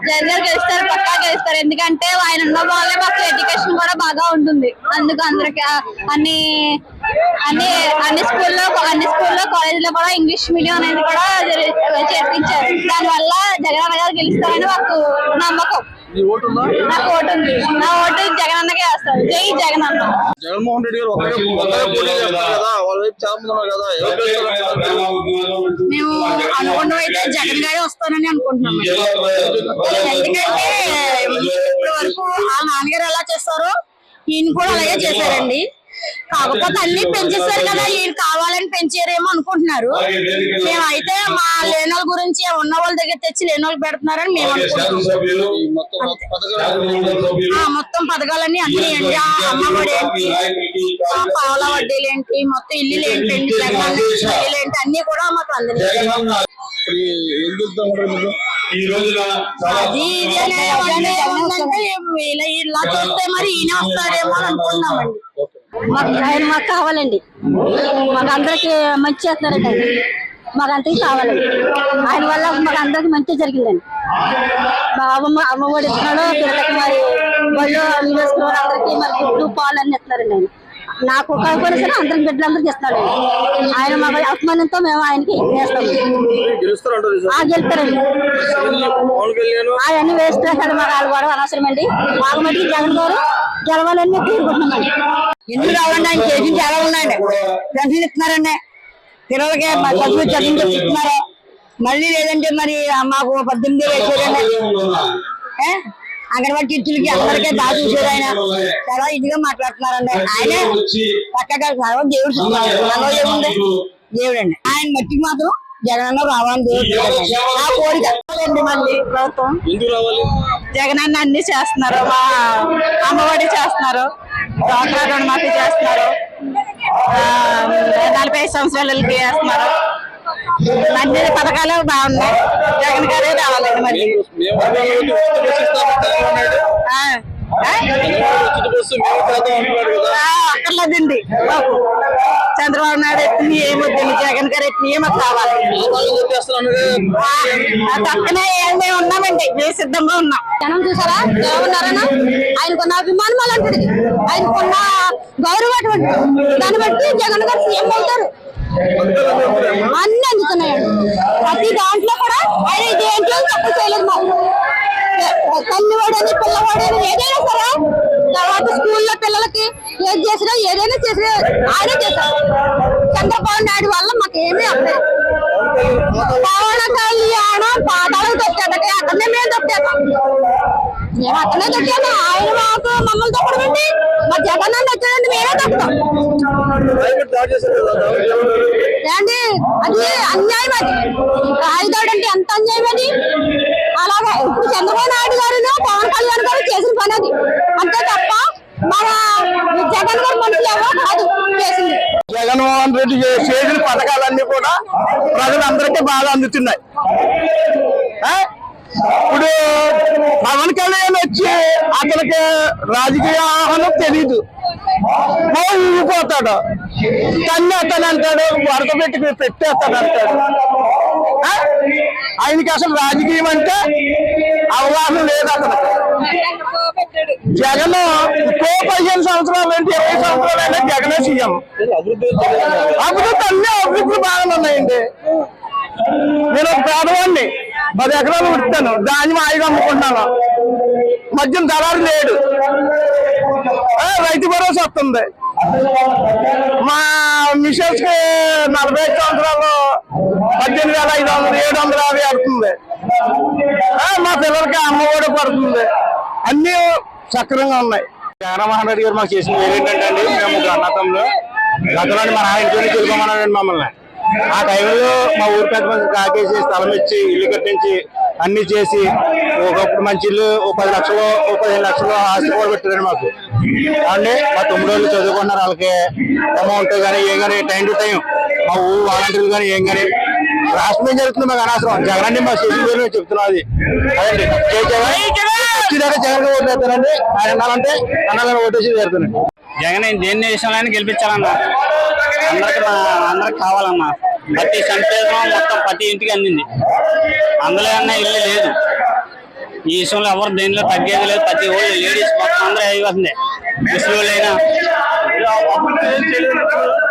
జగన్ గెలుస్తారు, పక్కా గెలుస్తారు. ఎందుకంటే ఆయన ఉన్న వాళ్ళే మాకు ఎడ్యుకేషన్ కూడా బాగా ఉంటుంది. అందుకు అందరికి అన్ని అన్ని అన్ని స్కూల్లో కాలేజీలో కూడా ఇంగ్లీష్ మీడియం అనేది కూడా చేర్పించారు. దానివల్ల జగన్ గారు గెలుస్తారని మాకు నమ్మకం. నాకు ఓటు ఉంది. నా ఓటు జగన్ అన్నకే వేస్తారు. జై జగన్ అన్న. జగన్మోహన్ రెడ్డి గారు మేము అనుకున్న అయితే జగన్ గారే వస్తారని అనుకుంటున్నాం. ఎందుకంటే ఇప్పటి వరకు వాళ్ళ నాన్నగారు ఎలా చేస్తారో ఈయన కూడా అలాగే చేశారండి. కాకపోతే అన్ని పెంచేస్తారు కదా, ఈయన కావాలని పెంచారేమో అనుకుంటున్నారు. మేమైతే మా లేని వాళ్ళ గురించి ఉన్న వాళ్ళ దగ్గర తెచ్చి లేని వాళ్ళు పెడుతున్నారని మేము అనుకుంటున్నాం. మొత్తం పథకాలన్నీ అన్ని ఏంటి, అమ్మఒడి ఏంటి, పావుల వడ్డీలు ఏంటి, మొత్తం ఇల్లు ఏంటి, ఇల్లు ఏంటి అన్ని కూడా మాకు అందినాయి. అది ఇలా చూస్తే మరి ఈయన వస్తారేమో అని అనుకుంటున్నామండి. ఆయన మాకు కావాలండి. మాకు అందరికి మంచి చేస్తున్నారండి. మాకు అంతకి కావాలండి. ఆయన వల్ల మాకు అందరికి మంచి జరిగిందండి. మా అమ్మఒడి ఇస్తున్నాడు, పిల్లలకి మరి బళ్ళు వేసుకున్న అందరికి మరి గుడ్డు పాలు అన్ని ఇస్తున్నారండి. ఆయన నాకు కాకపోయినా సరే అందరికి బిడ్డలందరికి ఇస్తున్నాడు. ఆయన మాకు అభిమానంతో మేము ఆయనకి వేస్తాము. గెలుస్తారండి. అవన్నీ వేస్ట్ చేస్తాడు. మాకు వాళ్ళు కూడా అనవసరం అండి. మాకు మటుకు జగన్ గారు గెలవాలని కోరుకుంటున్నామండి. ఎందుకు రావండి, ఆయన చేసి చాలా ఉన్నాయండి. పెన్షన్ ఇస్తున్నారండి, పిల్లలకి చదువు చదివించి ఇస్తున్నారు. మళ్ళీ లేదంటే మరి మాకు 18 వేసేదండి. అంగన్వాడీ టీచర్లకి అందరికీ బాగా చూసారు. ఆయన చాలా ఇదిగా మాట్లాడుతున్నారండి. ఆయనే పక్కగా దేవుడు ఏముంది, దేవుడండి. ఆయన మట్టికి మాత్రం జగనన్న రావాలని దేవుడు ఆ కోరిక. మళ్ళీ ప్రభుత్వం జగనన్న అన్ని చేస్తున్నారు. మా అమ్మఒడి చేస్తున్నారు, డ్వాక్రా రుణమాఫీ చేస్తున్నారు, 45 సంవత్సరాలకి వేస్తున్నారు. అన్ని పథకాలు బాగున్నాయి. జగన్ గారే రావాలండి. మళ్ళీ అక్కర్లేదండి. చంద్రబాబు నాయుడు ఎత్తిని ఏమొద్దండి, జగన్ గారు ఎత్తిని ఏమో కావాలి. పక్కనే మేము ఉన్నామండి, మేము సిద్ధంగా ఉన్నాం. జనం చూసారా జగన్నారాయణ, ఆయనకున్న అభిమానం అలాంటిది, ఆయనకున్న గౌరవం అటువంటి. దాన్ని బట్టి జగన్ గారు సీఎం అవుతారు. అన్ని అందుతున్నాయండి. ప్రతి దాంట్లో కూడా ఆయన దేంట్లో తక్కువ చేయలేదు. మాకు తల్లివాడని పిల్లవాడని ఏదైనా సరే, తర్వాత స్కూల్లో పిల్లలకి ఏది చేసినా ఏదైనా చేసినా ఆయనే చేశారు. చంద్రబాబు నాయుడు వల్ల మాకు ఏమీ అవ్వలేదు. పవన్ కళ్యాణం పాతాలకు తొక్కేటకి అక్కడనే మేము తొక్కేతాం. మేము అక్కడనే తొక్కేతాం. ఆయన మాకు మమ్మల్ని తొక్కడమండి. మా జగన్ అన్న వచ్చాడండి, మేమే తొక్కుతాం. ఏంటి అది అన్యాయం. అది రాయిదాడు అంటే ఎంత అన్యాయం అది. అలాగే ఇప్పుడు చంద్రబాబు నాయుడు గారు పవన్ కళ్యాణ్ గారు చేసిన పని అది అంతే తప్ప మన జగన్ గారు మనుషులు ఎవరో కాదు చేసింది. జగన్మోహన్ రెడ్డి చేసిన పథకాలన్నీ కూడా ప్రజలందరికీ బాగా అందుతున్నాయి. ఇప్పుడు పవన్ కళ్యాణ్ వచ్చి అతనికి రాజకీయ ఆహ్వానం తెలీదు, ఊగిపోతాడు, తన్ని అతను అంటాడు, వరద పెట్టేస్తాడు అంటాడు. ఆయనకి అసలు రాజకీయం అంటే అవగాహన లేదు అతను. జగన్ 15 సంవత్సరాలు అంటే 20 సంవత్సరాలు అయినా జగనే సీఎం. అభివృద్ధి అన్ని అభివృద్ధులు బాగానే ఉన్నాయండి. నేను ఒక పేదవాడిని, 10 ఎకరాలు ఉడతాను, ధాన్యం ఆయిగా అమ్ముకుంటున్నాను. మద్యం దళారు లేడు, రైతు భరోసా వస్తుంది. మా మిషన్స్ కి 45 సంవత్సరాలు 18,500 750 పడుతుంది. మా పిల్లలకి అమ్మఒడి పడుతుంది. అన్ని సక్రమంగా ఉన్నాయి. జగన్మోహన్ రెడ్డి గారు మాకు చేసిన ఏంటంటే అండి, మేము అన్నతంలో గతంలో మా నాయన ఇంటి వెళ్ళిపోమన్నాడండి మమ్మల్ని. ఆ టైంలో మా ఊరు పెద్ద మంది కాకేసి స్థలం ఇచ్చి ఇల్లు కట్టించి అన్ని చేసి ఒకప్పుడు మంచి ఇల్లు 10 లక్షలు 15 లక్షలు ఆస్తి కూడా పెట్టారండి మాకు. అండి మా 9 రోజులు చదువుకున్నారు. వాళ్ళకి అమౌంట్ కానీ ఏం కానీ టైం టు టైం మా ఊరు వాలంటీర్లు కానీ ఏం కానీ రాష్ట్రం ఏం జరుగుతుంది మాకు అనవసరం. జగన్ అండి మా చేసిన పేరు మేము చెప్తున్నాం. అది అదండి జగన్ ఓటు వేస్తానండి. ఆయన అన్నారంటే అన్నగారు ఓటేసి వేరుతానండి. జగన్ దేన్ని విషయంలో గెలిపించాలన్నా, అందరికి కావాలన్నా. ప్రతి సంక్షేమం మొత్తం ప్రతి ఇంటికి అందింది. అందులో అన్న ఇల్లు లేదు. ఈ విషయంలో ఎవరు దేనిలో తగ్గేది లేదు. ప్రతి వాళ్ళు లేడీస్ మొత్తం అందరూ అయిపోతుంది. ముసలిళ్ళైనా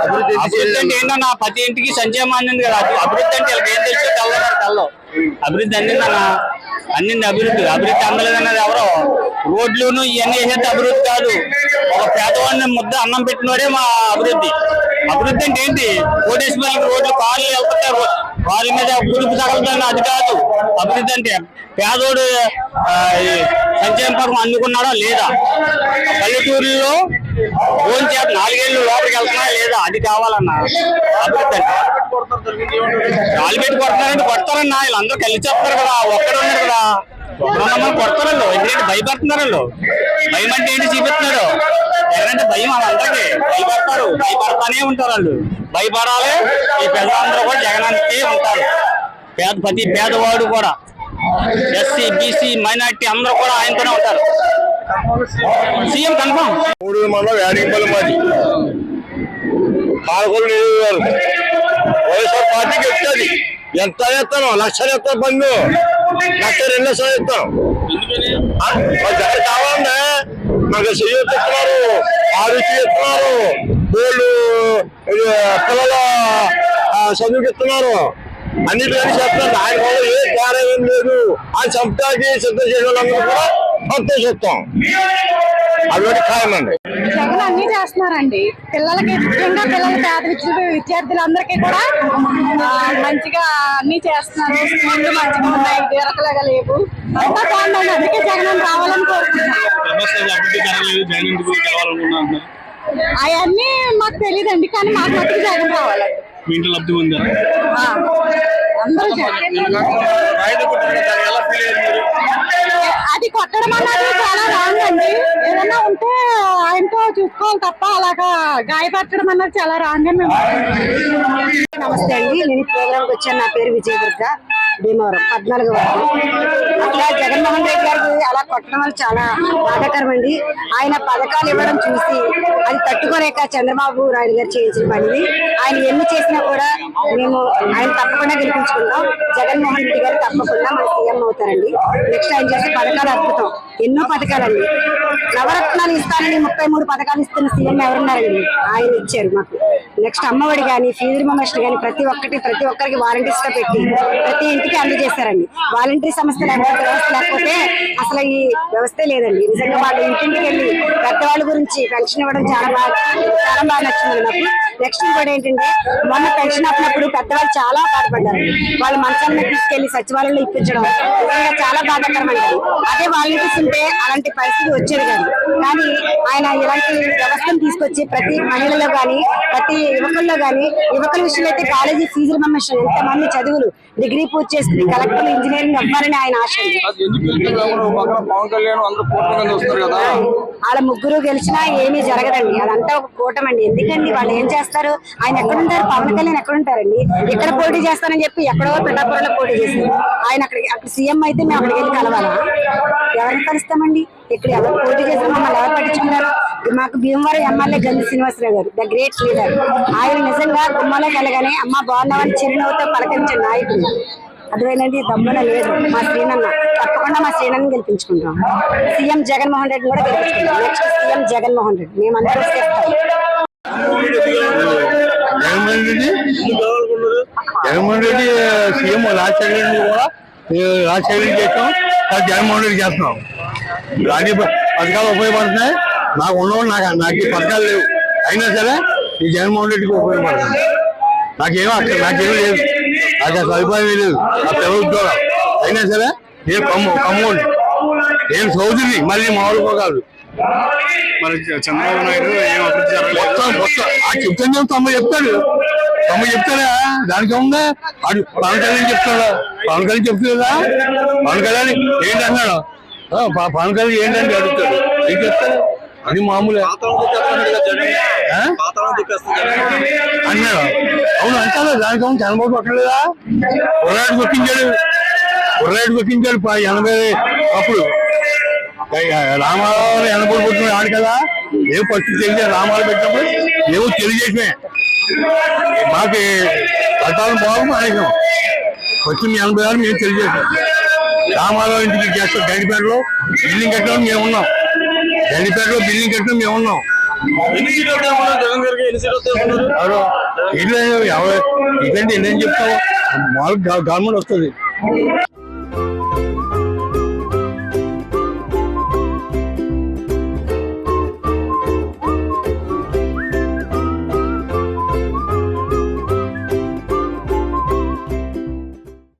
అభివృద్ధి అంటే ఏంటన్నా, ప్రతి ఇంటికి సంక్షేమం అందింది కదా. అభివృద్ధి అంటే వీళ్ళకి ఏం తెలిసి తెల్లవారు అభివృద్ధి అందిందన్నా, అన్నింది అభివృద్ధి. అభివృద్ధి అందలేదన్నది ఎవరో రోడ్లును ఇవన్నీ వేసేది అభివృద్ధి కాదు. ఒక పేదవాడిని ముద్ద అన్నం పెట్టినోడే మా అభివృద్ధి. అభివృద్ధి అంటే ఏంటి? కోటేశ్వరికి రోడ్లు కార్లు వెళ్తుంటారు, కార్ల మీద కుదుపు తగలుతుంది, అది కాదు అభివృద్ధి అంటే. పేదోడు సంక్షేమ పథకం అందుకున్నాడా లేదా? పల్లెటూరులో ఫోన్ చేత 4 ఏళ్ళు లోపలికి వెళ్తున్నాడా లేదా? అది కావాలన్నా అభివృద్ధి అంటే. కాలు పెట్టి కొడతారంటే కొడతారన్నా, వీళ్ళందరూ కలిసి చెప్తారు కదా. ఒక్కడే ఉన్నారు కదా, ఒక్కడున్నామని కొడతారు. ఎందుకంటే భయపడుతున్నారు. భయం అంటే ఏంటి చూపిస్తున్నారు. ఎవరంటే భయం వాళ్ళందరికీ భయపడతారు, భయపడతానే ఉంటారు వాళ్ళు. భయపడాలి. ఈ ప్రజలందరూ కూడా జగనానికి ఉంటారు. ప్రతి పేదవాడు కూడా, ఎస్సీ బీసీ మైనార్టీ అందరూ కూడా ఆయనతోనే ఉంటారు. CM confirm. 3 మండలం యాడిపల్లి మాది పాలకొల్లు నియోజకవర్గం. వైఎస్ఆర్ పార్టీకి వచ్చేది ఎంత ఎత్తాను, 1 లక్షలు ఎత్తాను. పన్ను 1,02 లక్షలు ఎత్తాను. జగన్ కావాలంటే మాకు చెయ్యి ఎత్తున్నారు, ఆరోగ్యం ఎత్తున్నారు, బోళ్ళు పిల్లల చదువుకి ఇస్తున్నారు, అన్నిటి చేస్తున్నారు. ఆయన వల్ల ఏ తేడా ఏం లేదు. ఆయన చంపడానికి సిద్ధం చేసిన వాళ్ళందరూ కూడా సంతోషిస్తాం. అటువంటి ఖాయమండి. జగన్ అన్ని చేస్తున్నారండి. పిల్లలకి ముఖ్యంగా పేద విద్యార్థులందరికీ కూడా మంచిగా అన్ని చేస్తున్నారు. స్కూళ్ళు మంచిగా ఉన్నాయి, తీరకలేగా లేవు, అంతా బాగుందండి. అందుకే జగన్ రావాలని కోరుకుంటున్నాను. అవన్నీ మాకు తెలియదండి, కానీ మాకు మట్టుకు జగన్ రావాలి. అందరూ అది కొట్టడం అన్నది చాలా రాంగ్ అండి. ఏదన్నా ఉంటే ఆయనతో చూసుకోవాలి తప్ప అలాగా గాయపరచడం అన్నది చాలా రాంగ్ అని మేము. నమస్తే అండి, నేను ప్రోగ్రాంకి వచ్చాను. నా పేరు విజయదుర్గ, భీమవరం 14వ వార్డు. అట్లా జగన్మోహన్ రెడ్డి గారికి అలా కొట్టడం వల్ల చాలా బాధాకరం అండి. ఆయన పథకాలు ఇవ్వడం చూసి అది తట్టుకోలేక చంద్రబాబు నాయుడు గారు చేయించిన పనిది. ఆయన ఎన్ని చేసినా కూడా మేము ఆయన తప్పకుండా గెలిపించుకుంటాం. జగన్మోహన్ రెడ్డి గారు తప్పకుండా మన సీఎం అవుతారండి. నెక్స్ట్ ఆయన చేసే పథకాలు అద్భుతం, ఎన్నో పథకాలండి. నవరత్నాలు ఇస్తానని 33 పథకాలు ఇస్తున్న సీఎం ఎవరున్నారండి? ఆయన ఇచ్చారు మాకు. నెక్స్ట్ అమ్మఒడి కానీ, ఫీజు రియంబర్స్మెంట్ కానీ ప్రతి ఒక్కరికి వాలంటీర్స్ గా పెట్టి ప్రతి ఇంటికి అందజేశారండి. వాలంటీర్ వ్యవస్థ లేకపోతే అసలు ఈ వ్యవస్థే లేదండి. నిజంగా వాళ్ళు ఇంటింటికి వెళ్ళి పెద్దవాళ్ళ గురించి పెన్షన్ ఇవ్వడం చాలా బాగా నచ్చింది నాకు. నెక్స్ట్ ఇంకోటి ఏంటంటే, మొన్న పెన్షన్ అప్పుడు పెద్దవాళ్ళు చాలా బాధపడ్డారు. వాళ్ళ మంచాల మీద తీసుకెళ్లి సచివాలయంలో ఇప్పించడం నిజంగా చాలా బాధాకరం అండి. అదే వాలంటీర్స్ ఉంటే అలాంటి పరిస్థితి వచ్చేది కాదు. కానీ ఆయన ఇలాంటి వ్యవస్థను తీసుకొచ్చి ప్రతి మహిళలో కానీ, ప్రతి యువకుల్లో కానీ, యువకుల విషయంలో అయితే కాలేజీ ఫీజు రియంబర్స్మెంట్, ఎంతమంది చదువులు డిగ్రీ పూర్తి చేసుకుని కలెక్టర్ ఇంజనీరింగ్ అవ్వాలని ఆయన ఆశ. వాళ్ళ ముగ్గురు గెలిచినా ఏమీ జరగదండి. అదంతా ఒక కూటమండి. ఎందుకండి వాళ్ళు ఏం చేస్తారు? ఆయన ఎక్కడుంటారు? పవన్ కళ్యాణ్ ఎక్కడుంటారండి? ఇక్కడ పోటీ చేస్తానని చెప్పి ఎక్కడో పిఠాపురంలో పోటీ చేశారు. ఆయన అక్కడ సీఎం అయితే మేము అక్కడికి వెళ్ళి కలవాలా? ఎవరిని కలుస్తామండి? ఇక్కడ ఎవరు పోటీ చేసిన మమ్మల్ని ఎవరు పట్టించుకున్నారు? మాకు భీమవరం ఎమ్మెల్యే గంధి శ్రీనివాసరావు గారు, ద గ్రేట్ లీడర్. ఆయన నిజంగా గుమ్మలో కలగానే అమ్మ బాగున్నామని చిరునవ్వుతో పలకరించిన నాయకుడు. అదేనండి, దమ్మున లేదు మా శ్రీనన్న. తప్పకుండా మా శ్రీనన్న గెలిపించుకుంటాం. సీఎం జగన్మోహన్ రెడ్డి కూడా గెలిపించుకుంటాం. నెక్స్ట్ సీఎం జగన్మోహన్ రెడ్డి మేమందరూ చేస్తాం. జగన్మోహన్ రెడ్డి సీఎం రాజశేఖర రెడ్డి కూడా రాజశేఖర చేస్తాం, జగన్మోహన్ రెడ్డి చేస్తున్నాం. అన్ని పథకాలు ఉపయోగపడుతున్నాయి. నాకు ఉన్నవాళ్ళు నాకు ఈ పథకాలు లేవు, అయినా సరే ఈ జగన్మోహన్ రెడ్డికి ఉపయోగపడుతుంది. నాకేమో నాకేమీ లేదు, నాకు సదుపాయం లేదు. నా పిల్లల ఉద్యోగం అయినా సరే నేను కమ్మోండి, నేను చౌదరిని, మళ్ళీ మామూలు కాదు. మరి చంద్రబాబు నాయుడు ఏం అభివృద్ధి చెప్తాను, తమ్ముడు చెప్తాడా? దానికి ఉందా? అడు పవన్ కళ్యాణ్ చెప్తాడా? పవన్ కళ్యాణ్ చెప్తుందా? పవన్ కళ్యాణ్ ఏంటన్నాడు? పవన్ కళ్యాణ్ ఏంటంటే అడుగుతాడు, ఏం చెప్తాడు? అది మామూలే అన్నాడు. అవును అంటాడు. దానికి అవును చంద్రబాబు కొట్టలేదా? ఉర్రాడు కొట్టించాడు 80 అప్పుడు. రామారావు 80 పుట్టిన ఆడు కదా. ఏం పరిస్థితి తెలియదు. రామారావు పెట్టినప్పుడు ఏమో తెలియజేసినే మాకు పట్టాలను బాగు అనేకం వచ్చింది. 86 మేము తెలియజేసాం. రామారావు ఇంటికి చేస్తాం. గండిపేటలో బిల్డింగ్ కట్టడం మేము ఉన్నాం. గండిపేటలో బిల్డింగ్ కట్టడం మేము ఉన్నాం. ఎన్ని సీట్లు వస్తాయి జగన్ గారికి? ఎన్ని సీట్లు వస్తాయి? ఇట్లాంటి ఎన్ని చెప్తావు? మామూలు గవర్నమెంట్ వస్తుంది.